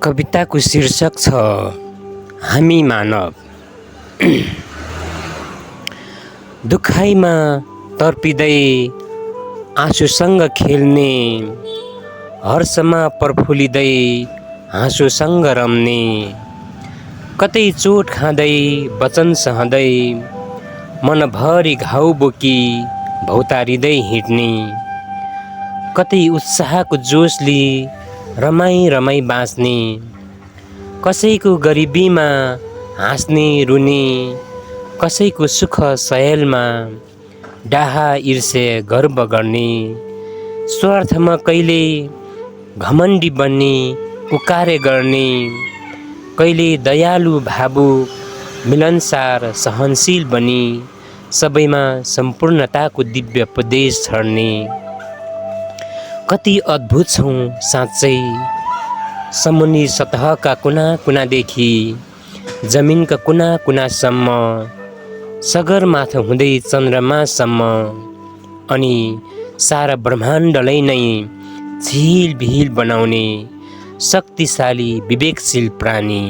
कविताको शीर्षक छ हामी मानव। दुखाइमा तर्पिँदै आँसुसँग खेल्ने, हर्षमा प्रफुल्लिँदै हाँसोसँग रम्ने, कतै चोट खाँदै वचन सहँदै मनभरि घाउ बोकी भौतारिँदै हिँड्ने, कतै उत्साहको जोसले रमाई रमाई बाँच्ने, कसैको गरिबीमा हाँस्ने रुने, कसैको सुख सहेलमा डाहा ईर्ष्या गर्व गर्ने, स्वार्थमा कहिले घमण्डी बन्ने कुकार्य गर्ने, कहिले दयालु भावुक मिलनसार सहनशील बनी सबैमा सम्पूर्णताको दिव्य उपदेश छर्ने। कति अद्भुत छौँ साँच्चै, समुद्री सतहका कुना कुनादेखि जमिनका कुना कुनासम्म, सगरमाथा हुँदै चन्द्रमासम्म, अनि सारा ब्रह्माण्डलाई नै झिलबिल बनाउने शक्तिशाली विवेकशील प्राणी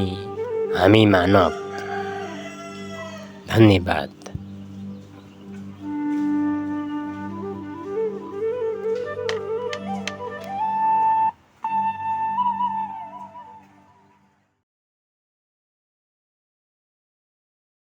हामी मानव। धन्यवाद।